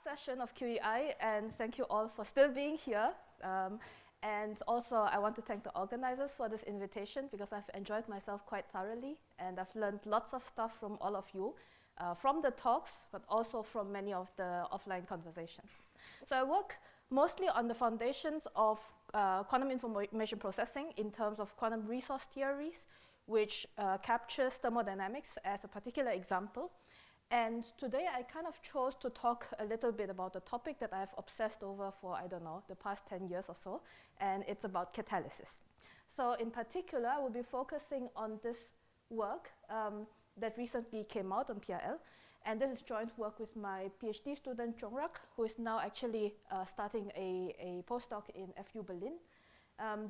session of QEI, and thank you all for still being here. And also, I want to thank the organizers for this invitation because I've enjoyed myself quite thoroughly, and I've learned lots of stuff from all of you, from the talks, but also from many of the offline conversations. So I work mostly on the foundations of quantum information processing in terms of quantum resource theories, which captures thermodynamics as a particular example. And today I kind of chose to talk a little bit about the topic that I've obsessed over for, I don't know, the past 10 years or so, and it's about catalysis. So in particular, I will be focusing on this work that recently came out on PRL, and this is joint work with my PhD student, Chongrak, who is now actually starting a postdoc in FU Berlin.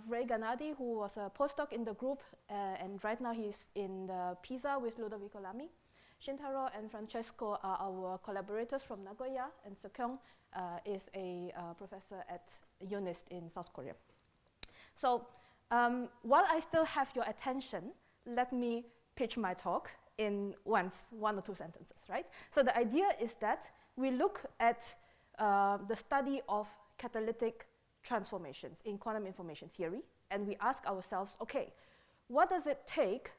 Ray Ganadi, who was a postdoc in the group, and right now he's in Pisa with Ludovico Lamy. Shintaro and Francesco are our collaborators from Nagoya, and Seokyeong is a professor at UNIST in South Korea. So while I still have your attention, let me pitch my talk in one or two sentences, right? So the idea is that we look at the study of catalytic transformations in quantum information theory, and we ask ourselves, okay, what does it take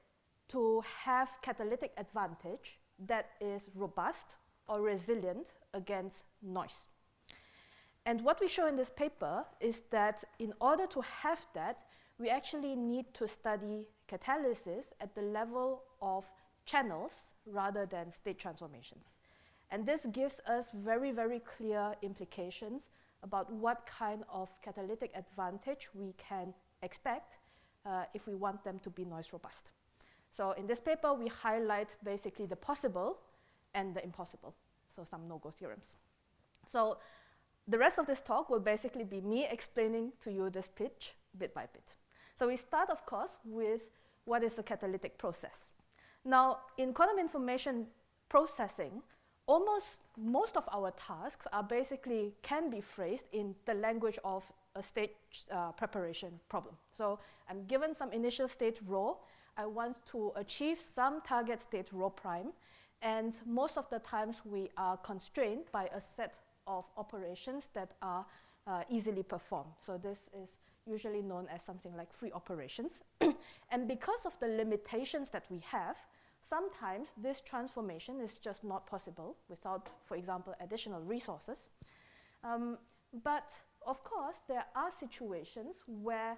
to have catalytic advantage that is robust or resilient against noise? And what we show in this paper is that in order to have that, we actually need to study catalysis at the level of channels rather than state transformations. And this gives us very, very clear implications about what kind of catalytic advantage we can expect if we want them to be noise robust. So in this paper, we highlight basically the possible and the impossible, so some no-go theorems. So the rest of this talk will basically be me explaining to you this pitch bit by bit. So we start, of course, with what is the catalytic process. Now, in quantum information processing, almost most of our tasks are basically can be phrased in the language of a state preparation problem. So I'm given some initial state rho. I want to achieve some target state rho prime, and most of the times we are constrained by a set of operations that are easily performed. So this is usually known as something like free operations. And because of the limitations that we have, sometimes this transformation is just not possible without, for example, additional resources. But of course, there are situations where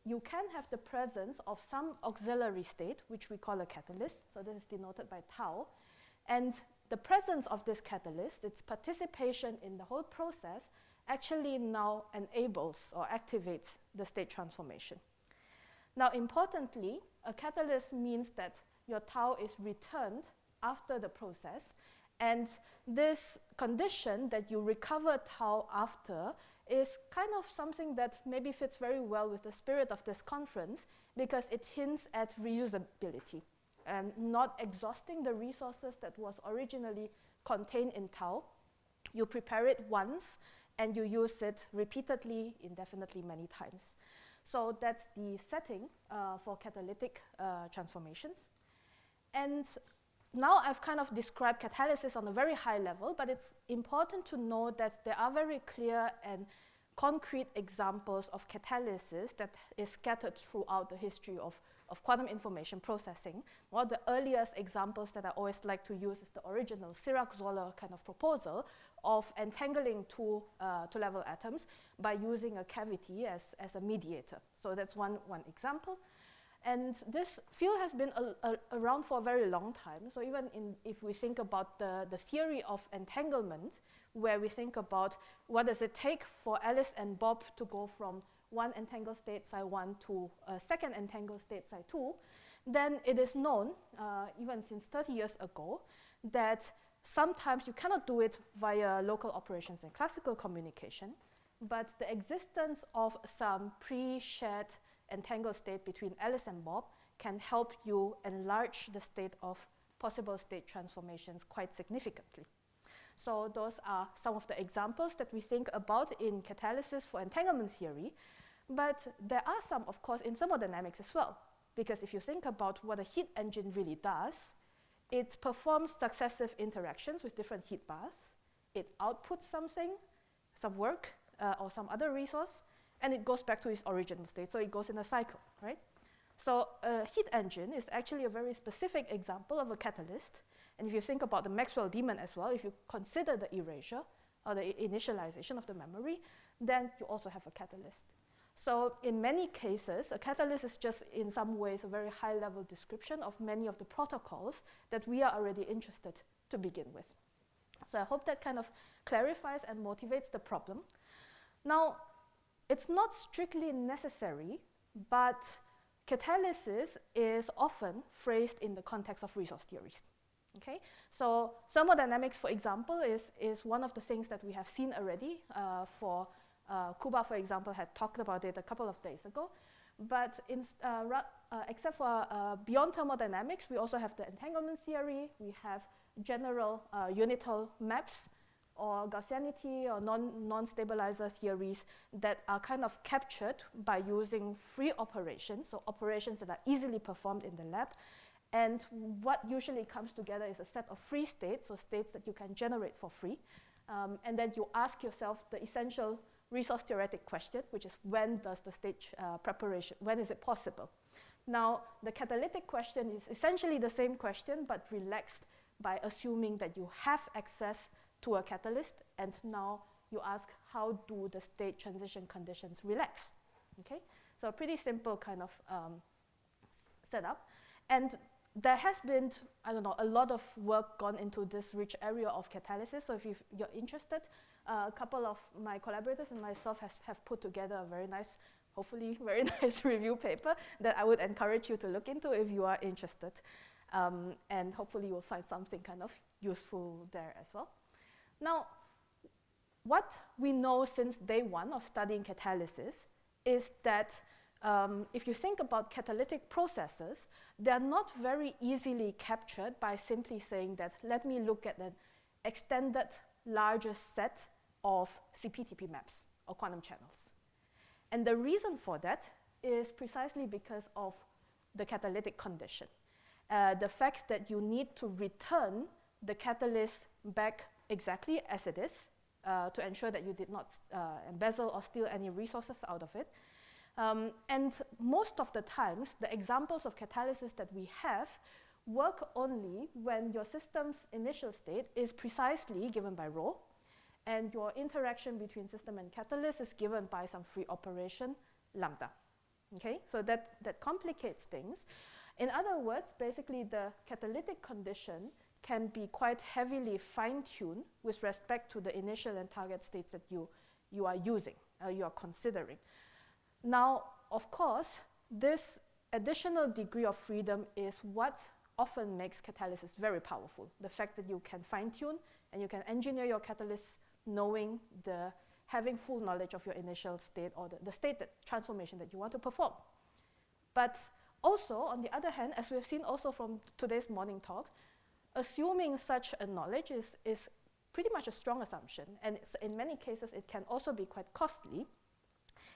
you can have the presence of some auxiliary state, which we call a catalyst. So this is denoted by tau. And the presence of this catalyst, its participation in the whole process, actually now enables or activates the state transformation. Now, importantly, a catalyst means that your tau is returned after the process. And this condition that you recover tau after is kind of something that maybe fits very well with the spirit of this conference because it hints at reusability and not exhausting the resources that was originally contained in tau. You prepare it once and you use it repeatedly, indefinitely, many times. So that's the setting for catalytic transformations. And now I've kind of described catalysis on a very high level, but it's important to know that there are very clear and concrete examples of catalysis that is scattered throughout the history of quantum information processing. One of the earliest examples that I always like to use is the original Sirac-Zoller kind of proposal of entangling two level atoms by using a cavity as a mediator. So that's one example. And this field has been around for a very long time. So even if we think about the theory of entanglement, where we think about what does it take for Alice and Bob to go from one entangled state psi 1 to a second entangled state psi 2, then it is known, even since 30 years ago, that sometimes you cannot do it via local operations and classical communication, but the existence of some pre-shared entangled state between Alice and Bob can help you enlarge the state of possible state transformations quite significantly. So those are some of the examples that we think about in catalysis for entanglement theory, but there are some, of course, in thermodynamics as well, because if you think about what a heat engine really does, it performs successive interactions with different heat bars, it outputs something, some work, or some other resource, and it goes back to its original state. So it goes in a cycle, right? So a heat engine is actually a very specific example of a catalyst. And if you think about the Maxwell daemon as well, if you consider the erasure or the initialization of the memory, then you also have a catalyst. So in many cases, a catalyst is just in some ways a very high-level description of many of the protocols that we are already interested to begin with. So I hope that kind of clarifies and motivates the problem. Now, it's not strictly necessary, but catalysis is often phrased in the context of resource theories. Okay? So thermodynamics, for example, is one of the things that we have seen already. Kuba, for example, had talked about it a couple of days ago. But except for beyond thermodynamics, we also have the entanglement theory. We have general unital maps or Gaussianity or non-stabilizer theories that are kind of captured by using free operations, so operations that are easily performed in the lab. And what usually comes together is a set of free states, so states that you can generate for free. And then you ask yourself the essential resource theoretic question, which is when does the state preparation, when is it possible? Now, the catalytic question is essentially the same question, but relaxed by assuming that you have access to a catalyst, and now you ask, how do the state transition conditions relax? Okay, so a pretty simple kind of setup. And there has been, I don't know, a lot of work gone into this rich area of catalysis. So if you're interested, a couple of my collaborators and myself have put together a very nice, hopefully very nice review paper that I would encourage you to look into if you are interested. And hopefully you'll find something kind of useful there as well. Now, what we know since day one of studying catalysis is that if you think about catalytic processes, they're not very easily captured by simply saying that, let me look at an extended larger set of CPTP maps or quantum channels. And the reason for that is precisely because of the catalytic condition. The fact that you need to return the catalyst back exactly as it is to ensure that you did not embezzle or steal any resources out of it. And most of the times, the examples of catalysis that we have work only when your system's initial state is precisely given by rho, and your interaction between system and catalyst is given by some free operation, lambda. Okay, so that complicates things. In other words, basically the catalytic condition can be quite heavily fine-tuned with respect to the initial and target states that you are using, you are considering. Now, of course, this additional degree of freedom is what often makes catalysis very powerful. The fact that you can fine-tune and you can engineer your catalyst knowing having full knowledge of your initial state or the state transformation that you want to perform. But also, on the other hand, as we have seen also from today's morning talk, assuming such a knowledge is pretty much a strong assumption, and in many cases it can also be quite costly.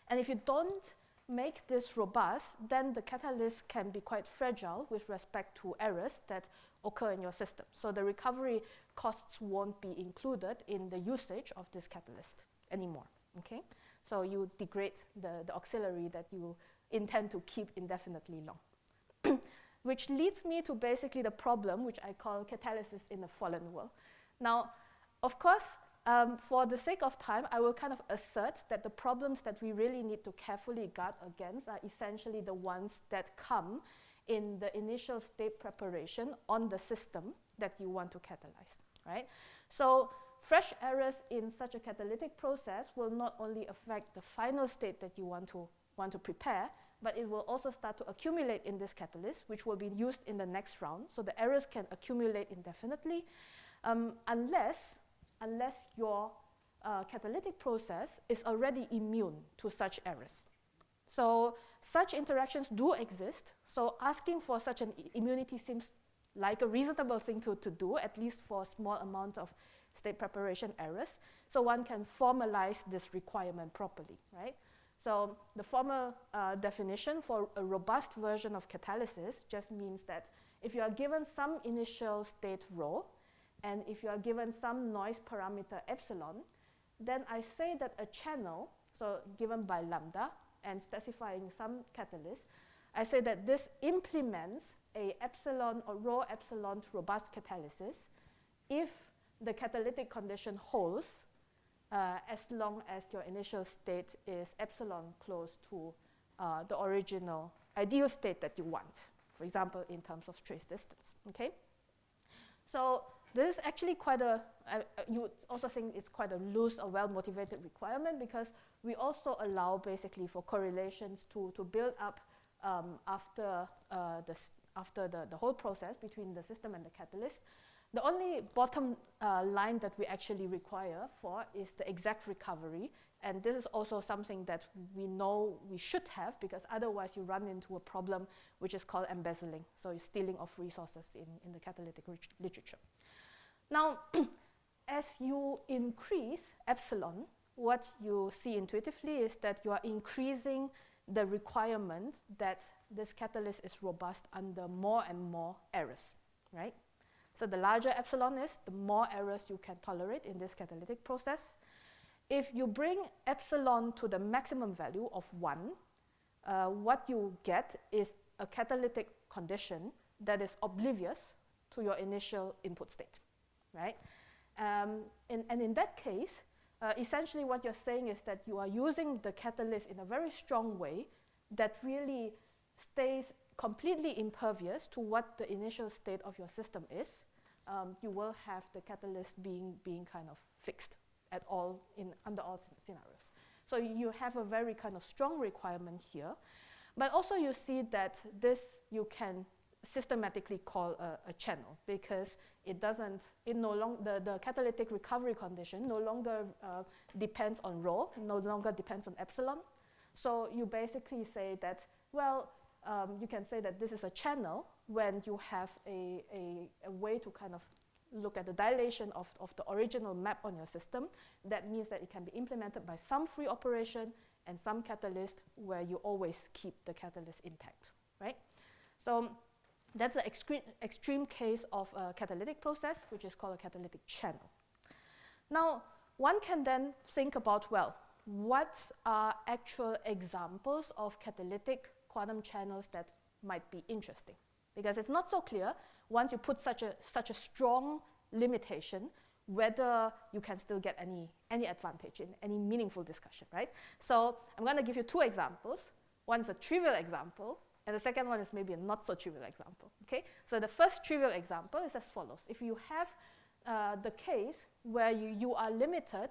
And if you don't make this robust, then the catalyst can be quite fragile with respect to errors that occur in your system. So the recovery costs won't be included in the usage of this catalyst anymore, okay? So you degrade the auxiliary that you intend to keep indefinitely long. Which leads me to basically the problem, which I call catalysis in a fallen world. Now, of course, for the sake of time, I will kind of assert that the problems that we really need to carefully guard against are essentially the ones that come in the initial state preparation on the system that you want to catalyze, right? So fresh errors in such a catalytic process will not only affect the final state that you want to prepare, but it will also start to accumulate in this catalyst, which will be used in the next round. So the errors can accumulate indefinitely, unless your catalytic process is already immune to such errors. So such interactions do exist. So asking for such an immunity seems like a reasonable thing to do, at least for a small amount of state preparation errors. So one can formalize this requirement properly, right? So the formal definition for a robust version of catalysis just means that if you are given some initial state rho, and if you are given some noise parameter epsilon, then I say that a channel, so given by lambda and specifying some catalyst, I say that this implements a epsilon or rho epsilon robust catalysis if the catalytic condition holds as long as your initial state is epsilon close to the original ideal state that you want, for example, in terms of trace distance, okay? So this is actually quite a, you would also think it's quite a loose or well-motivated requirement, because we also allow basically for correlations to build up after the whole process between the system and the catalyst. The only bottom line that we actually require for is the exact recovery, and this is also something that we know we should have, because otherwise you run into a problem which is called embezzling, so stealing of resources in the catalytic literature. Now, as you increase epsilon, what you see intuitively is that you are increasing the requirement that this catalyst is robust under more and more errors, right? So the larger epsilon is, the more errors you can tolerate in this catalytic process. If you bring epsilon to the maximum value of 1, what you get is a catalytic condition that is oblivious to your initial input state, right? And in that case, essentially what you're saying is that you are using the catalyst in a very strong way that really stays completely impervious to what the initial state of your system is. You will have the catalyst being kind of fixed at all under all scenarios. So you have a very kind of strong requirement here, but also you see that this you can systematically call a channel, because it no longer, the catalytic recovery condition no longer depends on rho, no longer depends on epsilon. So you basically say that, well, you can say that this is a channel when you have a way to kind of look at the dilation of the original map on your system. That means that it can be implemented by some free operation and some catalyst where you always keep the catalyst intact, right? So that's an extreme case of a catalytic process, which is called a catalytic channel. Now, one can then think about, well, what are actual examples of catalytic quantum channels that might be interesting? Because it's not so clear, once you put such a strong limitation, whether you can still get any advantage in any meaningful discussion, right? So I'm going to give you 2 examples. One is a trivial example, and the second one is maybe a not so trivial example, okay? So the first trivial example is as follows. If you have the case where you are limited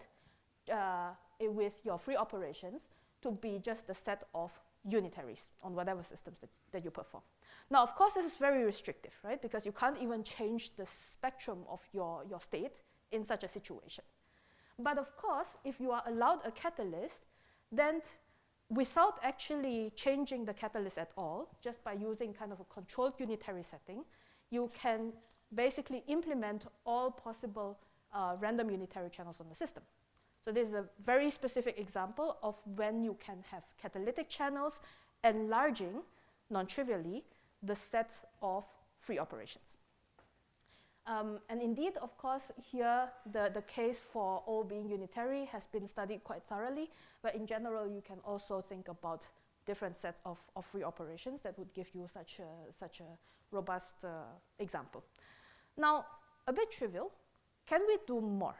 with your free operations to be just a set of unitaries on whatever systems that you perform. Now, of course, this is very restrictive, right? Because you can't even change the spectrum of your state in such a situation. But of course, if you are allowed a catalyst, then without actually changing the catalyst at all, just by using kind of a controlled unitary setting, you can basically implement all possible random unitary channels on the system. So this is a very specific example of when you can have catalytic channels enlarging, non-trivially, the set of free operations. And indeed, of course, here the case for all being unitary has been studied quite thoroughly, but in general, you can also think about different sets of free operations that would give you such a robust example. Now, a bit trivial, can we do more?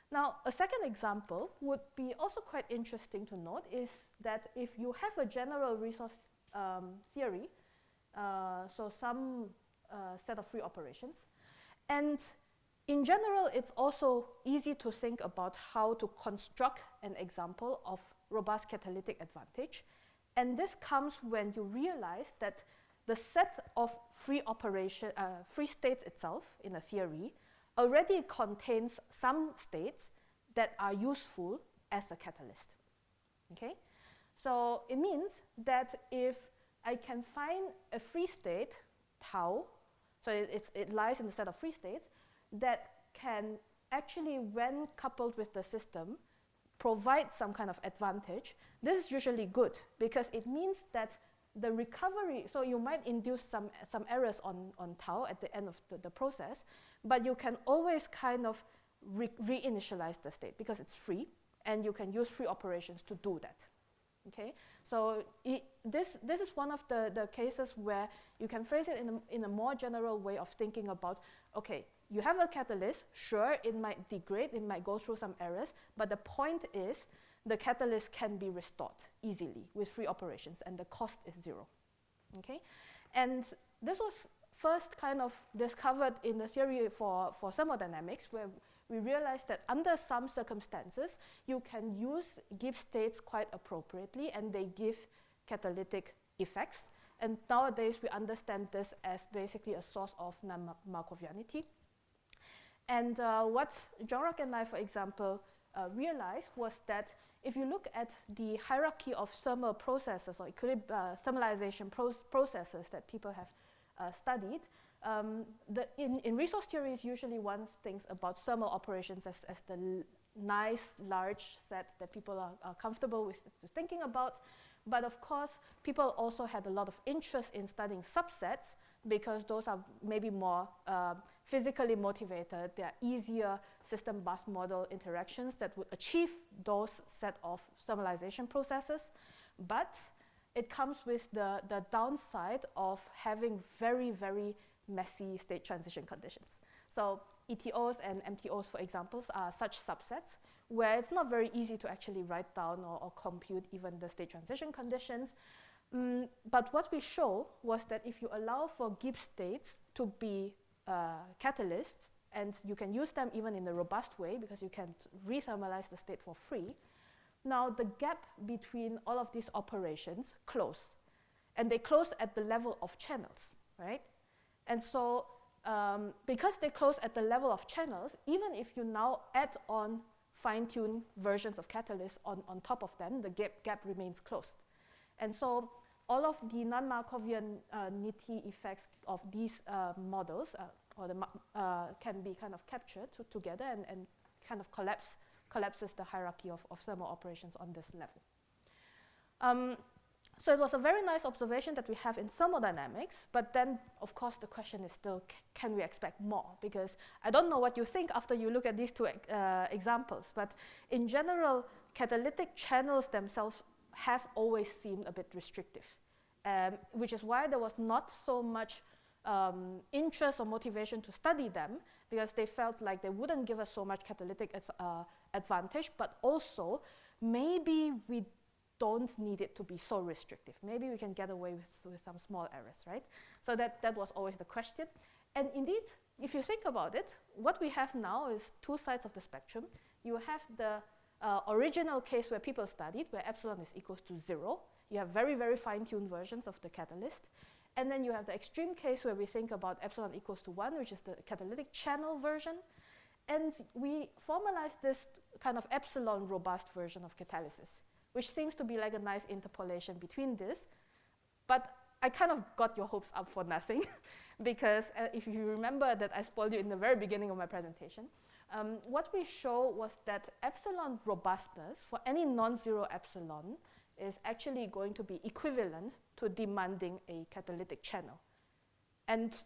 Now, a second example would be also quite interesting to note is that if you have a general resource theory, so some set of free operations, and in general, it's also easy to think about how to construct an example of robust catalytic advantage. And this comes when you realize that the set of free states itself in a theory already contains some states that are useful as a catalyst, okay? So it means that if I can find a free state, tau, so it lies in the set of free states, that can actually, when coupled with the system, provide some kind of advantage, this is usually good, because it means that the recovery, so you might induce some errors on tau at the end of the process, but you can always kind of reinitialize the state because it's free, and you can use free operations to do that. Okay, so this is one of the cases where you can phrase it in a more general way of thinking about, okay, you have a catalyst, sure, it might degrade, it might go through some errors, but the point is the catalyst can be restored easily with free operations, and the cost is zero. Okay, and this was first kind of discovered in the theory for thermodynamics, where we realized that under some circumstances, you can use Gibbs states quite appropriately, and they give catalytic effects. And nowadays, we understand this as basically a source of non-Markovianity. And what Jean-Roch and I, for example, realized was that if you look at the hierarchy of thermal processes or thermalization processes that people have studied, in resource theories, usually one thinks about thermal operations as the nice, large set that people are comfortable with thinking about. But of course, people also had a lot of interest in studying subsets because those are maybe more physically motivated. They are easier system bus model interactions that would achieve those set of thermalization processes. But it comes with the downside of having very, very messy state transition conditions. So ETOs and MTOs, for example, are such subsets where it's not very easy to actually write down or compute even the state transition conditions. But what we show was that if you allow for Gibbs states to be catalysts, and you can use them even in a robust way because you can rethermalize the state for free, now the gap between all of these operations close. And they close at the level of channels, right? And so because they close at the level of channels, even if you now add on fine-tuned versions of catalysts on top of them, the gap remains closed. And so all of the non-Markovianity effects of these models can be kind of captured together and kind of collapses the hierarchy of thermal operations on this level. So it was a very nice observation that we have in thermodynamics, but then, of course, the question is still, can we expect more? Because I don't know what you think after you look at these two examples, but in general, catalytic channels themselves have always seemed a bit restrictive, which is why there was not so much interest or motivation to study them, because they felt like they wouldn't give us so much catalytic advantage, but also maybe we don't need it to be so restrictive. Maybe we can get away with some small errors, right? So that was always the question. And indeed, if you think about it, what we have now is two sides of the spectrum. You have the original case where people studied, where epsilon is equals to 0. You have very, very fine-tuned versions of the catalyst. And then you have the extreme case where we think about epsilon equals to 1, which is the catalytic channel version. And we formalize this kind of epsilon robust version of catalysis, which seems to be like a nice interpolation between this. But I kind of got your hopes up for nothing, because if you remember that I spoiled you in the very beginning of my presentation, what we show was that epsilon robustness for any non-zero epsilon is actually going to be equivalent to demanding a catalytic channel. And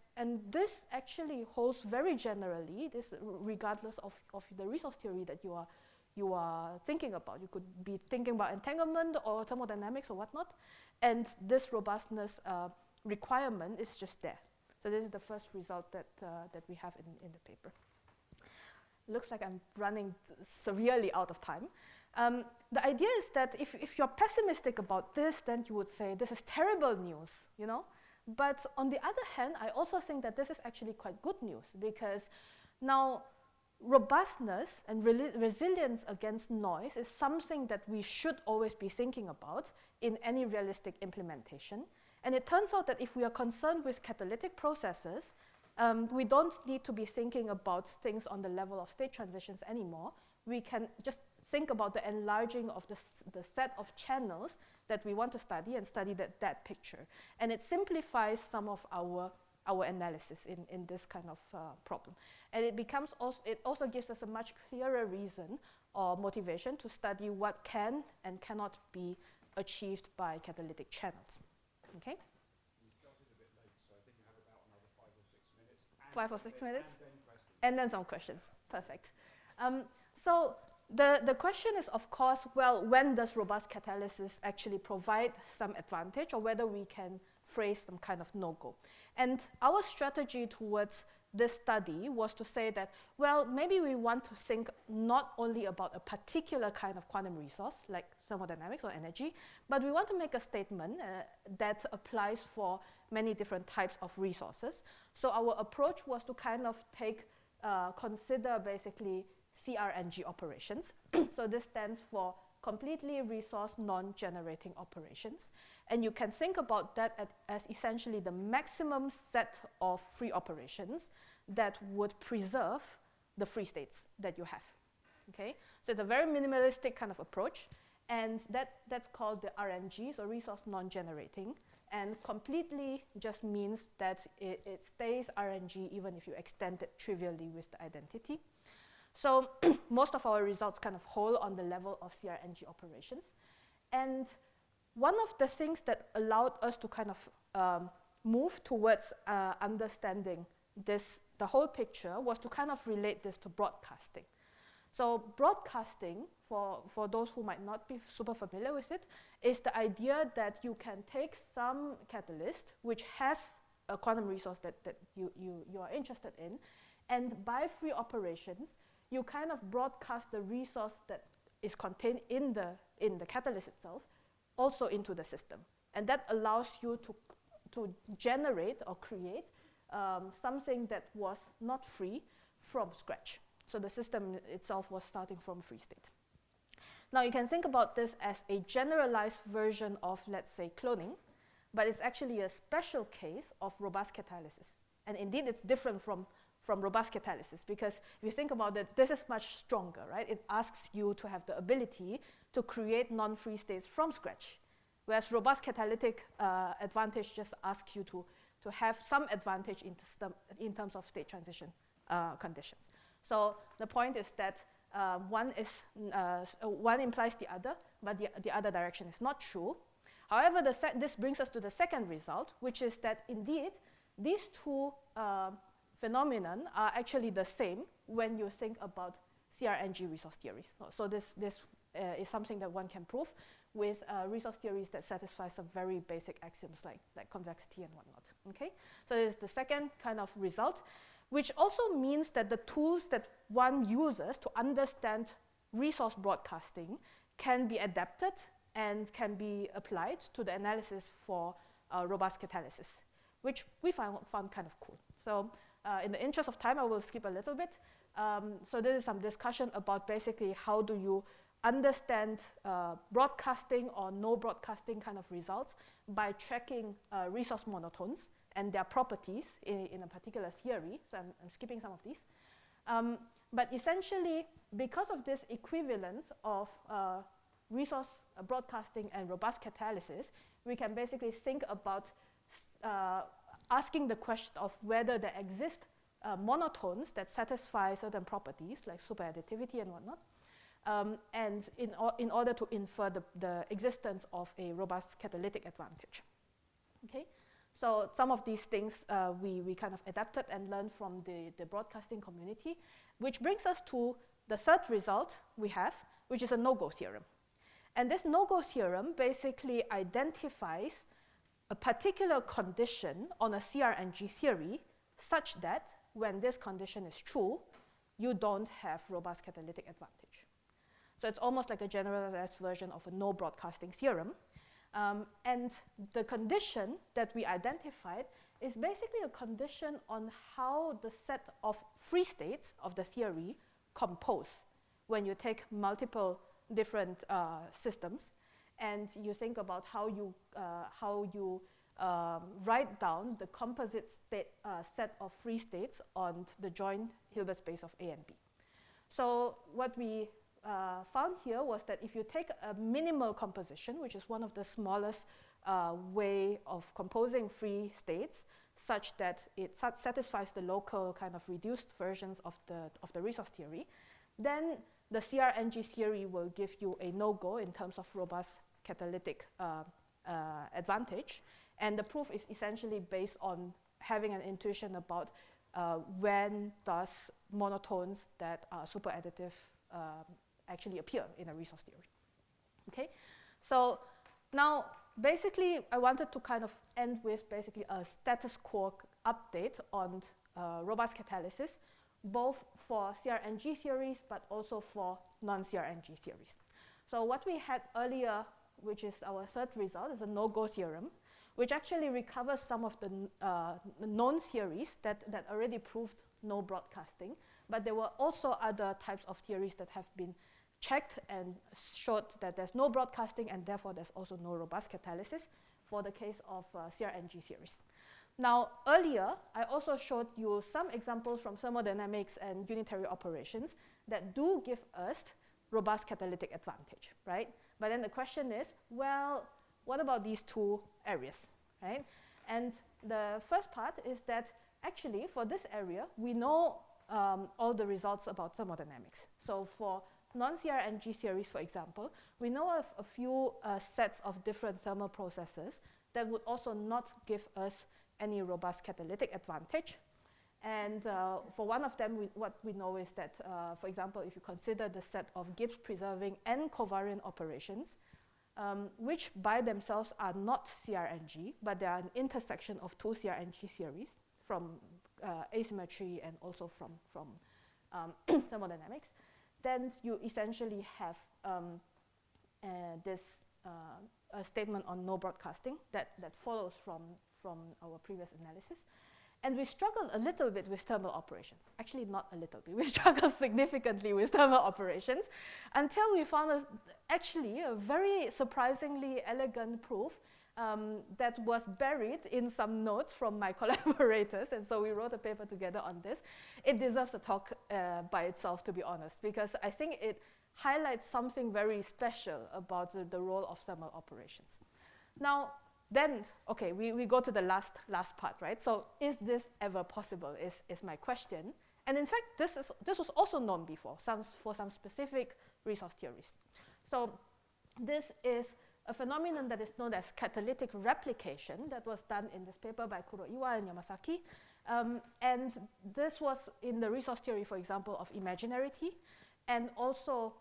this actually holds very generally, this regardless of the resource theory that you are thinking about. You could be thinking about entanglement or thermodynamics or whatnot, and this robustness requirement is just there. So this is the first result that we have in the paper. Looks like I'm running severely out of time. The idea is that if you're pessimistic about this, then you would say this is terrible news, you know? But on the other hand, I also think that this is actually quite good news, because now robustness and resilience against noise is something that we should always be thinking about in any realistic implementation. And it turns out that if we are concerned with catalytic processes, we don't need to be thinking about things on the level of state transitions anymore. We can just think about the enlarging of the set of channels that we want to study and study that picture. And it simplifies some of our analysis in this kind of problem. And it also gives us a much clearer reason or motivation to study what can and cannot be achieved by catalytic channels. Okay? You started a bit late, so I think you have about another 5 or 6 minutes. 5 or 6 minutes? And then questions. And then some questions. Perfect. So the question is, of course, well, when does robust catalysis actually provide some advantage, or whether we can phrase some kind of no-go? And our strategy towards this study was to say that, well, maybe we want to think not only about a particular kind of quantum resource, like thermodynamics or energy, but we want to make a statement that applies for many different types of resources. So our approach was to kind of consider basically CRNG operations. So this stands for completely resource non-generating operations. And you can think about that as essentially the maximum set of free operations that would preserve the free states that you have. Okay? So it's a very minimalistic kind of approach, and that's called the RNG, so resource non-generating. And completely just means that it stays RNG even if you extend it trivially with the identity. So most of our results kind of hold on the level of CRNG operations. And one of the things that allowed us to kind of move towards understanding the whole picture was to kind of relate this to broadcasting. So broadcasting, for those who might not be super familiar with it, is the idea that you can take some catalyst which has a quantum resource that you are interested in, and by free operations, you kind of broadcast the resource that is contained in the catalyst itself also into the system. And that allows you to generate or create something that was not free from scratch. So the system itself was starting from free state. Now you can think about this as a generalized version of, let's say, cloning, but it's actually a special case of robust catalysis. And indeed, it's different from robust catalysis, because if you think about it, this is much stronger, right? It asks you to have the ability to create non-free states from scratch, whereas robust catalytic advantage just asks you to have some advantage in terms of state transition conditions. So the point is that one implies the other, but the other direction is not true. However, this brings us to the second result, which is that indeed these two phenomenon are actually the same when you think about CRNG resource theories. So this is something that one can prove with resource theories that satisfy some very basic axioms like convexity and whatnot. Okay? So this is the second kind of result, which also means that the tools that one uses to understand resource broadcasting can be adapted and can be applied to the analysis for robust catalysis, which we found kind of cool. So in the interest of time, I will skip a little bit. So there is some discussion about basically how do you understand broadcasting or no broadcasting kind of results by tracking resource monotones and their properties in a particular theory. So I'm skipping some of these. But essentially, because of this equivalence of resource broadcasting and robust catalysis, we can basically think about asking the question of whether there exist monotones that satisfy certain properties like superadditivity and whatnot, and in order to infer the existence of a robust catalytic advantage. Okay, so some of these things we kind of adapted and learned from the broadcasting community, which brings us to the third result we have, which is a no-go theorem. And this no-go theorem basically identifies a particular condition on a CRNG theory such that when this condition is true, you don't have robust catalytic advantage. So it's almost like a generalized version of a no broadcasting theorem. And the condition that we identified is basically a condition on how the set of free states of the theory compose when you take multiple different systems and you think about how you write down the composite set of free states on the joint Hilbert space of A and B. So what we found here was that if you take a minimal composition, which is one of the smallest way of composing free states, such that it satisfies the local kind of reduced versions of the resource theory, then the CRNG theory will give you a no-go in terms of robust catalytic advantage. And the proof is essentially based on having an intuition about when does monotones that are super additive actually appear in a resource theory. Okay, so now basically I wanted to kind of end with basically a status quo update on robust catalysis, both for CRNG theories but also for non-CRNG theories. So what we had earlier, which is our third result, is a no-go theorem, which actually recovers some of the known theories that already proved no broadcasting, but there were also other types of theories that have been checked and showed that there's no broadcasting and therefore there's also no robust catalysis for the case of CRNG theories. Now, earlier, I also showed you some examples from thermodynamics and unitary operations that do give us robust catalytic advantage, right? But then the question is, well, what about these two areas, right? And the first part is that actually for this area, we know all the results about thermodynamics. So for non-CRNG theories, for example, we know of a few sets of different thermal processes that would also not give us any robust catalytic advantage. And for one of them, what we know is that, for example, if you consider the set of Gibbs preserving and covariant operations, which by themselves are not CRNG, but they are an intersection of two CRNG theories from asymmetry and also from thermodynamics, then you essentially have this a statement on no broadcasting that follows from our previous analysis. And we struggled a little bit with thermal operations. Actually, not a little bit. We struggled significantly with thermal operations until we found actually a very surprisingly elegant proof that was buried in some notes from my collaborators. And so we wrote a paper together on this. It deserves a talk by itself, to be honest, because I think it highlights something very special about the role of thermal operations. Now, then, okay, we go to the last part, right? So is this ever possible is my question. And in fact, this was also known before for some specific resource theories. So this is a phenomenon that is known as catalytic replication that was done in this paper by Kuroiwa and Yamasaki. And this was in the resource theory, for example, of imaginarity. And also,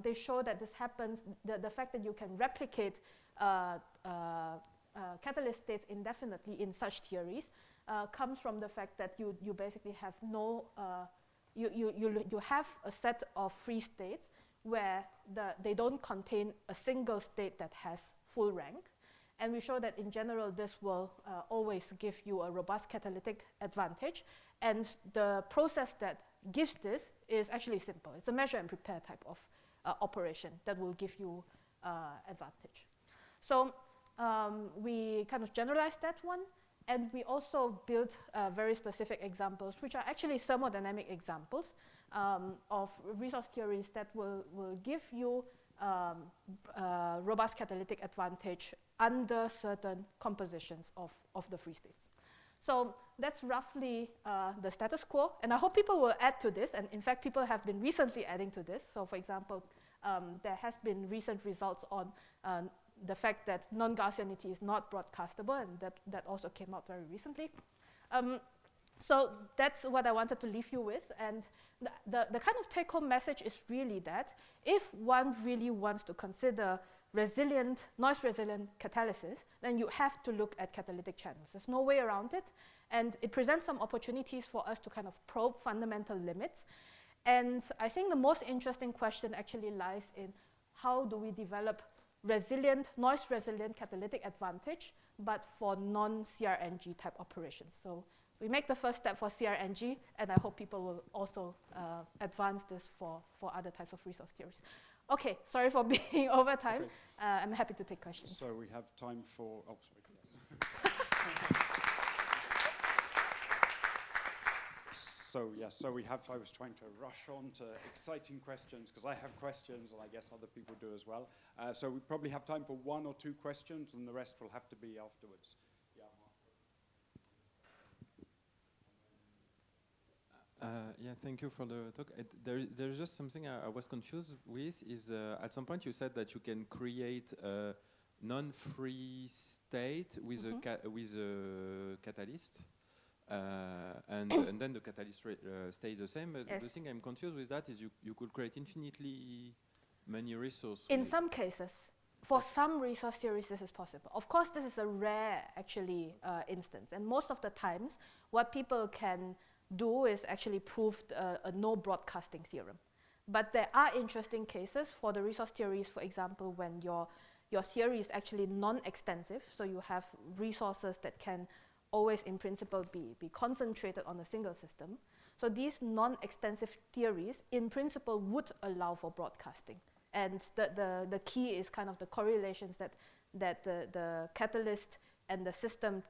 they show that this happens, the fact that you can replicate catalyst states indefinitely in such theories comes from the fact that you basically have no, you have a set of free states where they don't contain a single state that has full rank. And we show that in general, this will always give you a robust catalytic advantage. And the process that gives this is actually simple. It's a measure and prepare type of operation that will give you advantage. So we kind of generalized that one, and we also built very specific examples, which are actually thermodynamic examples of resource theories that will give you robust catalytic advantage under certain compositions of the free states. So that's roughly the status quo, and I hope people will add to this, and in fact people have been recently adding to this. So for example, there has been recent results on the fact that non-Gaussianity is not broadcastable, and that also came out very recently. So that's what I wanted to leave you with, and the kind of take-home message is really that if one really wants to consider resilient, noise-resilient catalysis, then you have to look at catalytic channels. There's no way around it, and it presents some opportunities for us to kind of probe fundamental limits. And I think the most interesting question actually lies in how do we develop resilient, noise-resilient catalytic advantage, but for non-CRNG type operations. So we make the first step for CRNG, and I hope people will also advance this for other types of resource theories. Okay, sorry for being over time. Okay. I'm happy to take questions. So we have time for, oh, sorry. So we have, I was trying to rush on to exciting questions because I have questions and I guess other people do as well. So we probably have time for one or two questions and the rest will have to be afterwards. Yeah, thank you for the talk. There's just something I was confused with is at some point you said that you can create non-free state with with a catalyst, and then the catalyst stays the same. But the thing I'm confused with that is you could create infinitely many resources. In some cases, for some resource theories, this is possible. Of course, this is a rare, actually, instance. And most of the times, what people can do is actually prove a no broadcasting theorem. But there are interesting cases for the resource theories, for example, when your theory is actually non-extensive, so you have resources that can always, in principle, be concentrated on a single system. So these non-extensive theories, in principle, would allow for broadcasting. And the key is kind of the correlations that the catalyst and the system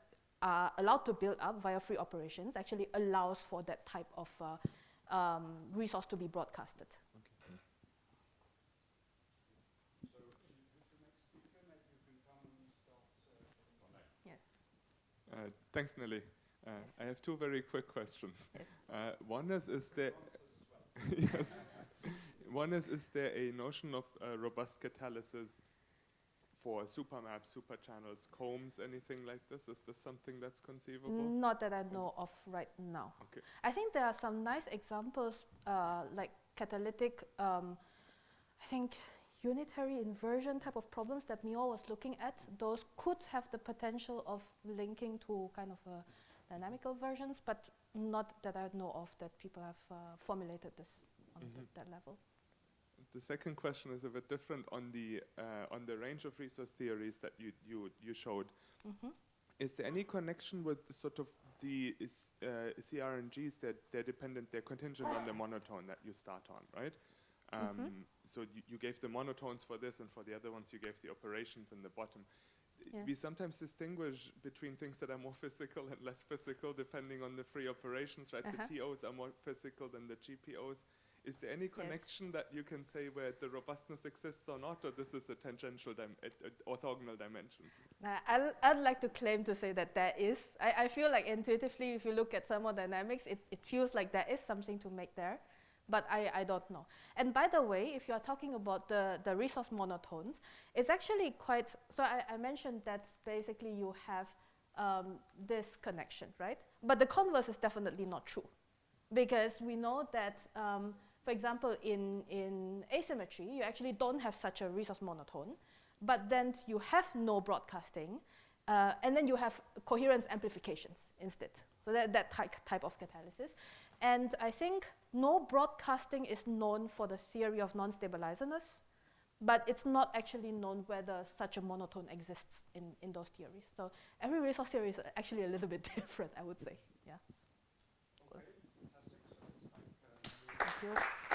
are allowed to build up via free operations actually allows for that type of resource to be broadcasted. Okay. So who's the next speaker? Maybe you can come and start. Yeah. Thanks, Nelly. Yes. I have two very quick questions. Yes. One is there yes. One is there a notion of robust catalysis for supermaps, superchannels, combs, anything like this? Is this something that's conceivable? Not that I know of right now. Okay. I think there are some nice examples like catalytic, I think unitary inversion type of problems that Mio was looking at. Those could have the potential of linking to kind of dynamical versions, but not that I know of that people have formulated this on that level. The second question is a bit different on the range of resource theories that you showed. Is there any connection with sort of the CRNGs that they're dependent, they're contingent on the monotone that you start on, right? So you gave the monotones for this, and for the other ones you gave the operations in the bottom. Yeah. We sometimes distinguish between things that are more physical and less physical depending on the free operations, right? The TOs are more physical than the GPOs. Is there any connection that you can say where the robustness exists or not, or this is a tangential, orthogonal dimension? I'd like to claim to say that there is. I feel like intuitively, if you look at thermodynamics, it feels like there is something to make there, but I don't know. And by the way, if you are talking about the resource monotones, it's actually quite, so I mentioned that basically you have this connection, right? But the converse is definitely not true, because we know that for example, in asymmetry, you actually don't have such a resource monotone, but then you have no broadcasting, and then you have coherence amplifications instead. So that type of catalysis. And I think no broadcasting is known for the theory of non-stabilizerness, but it's not actually known whether such a monotone exists in those theories. So every resource theory is actually a little bit different, I would say. Yeah. Okay, fantastic. So let's thank Thank you.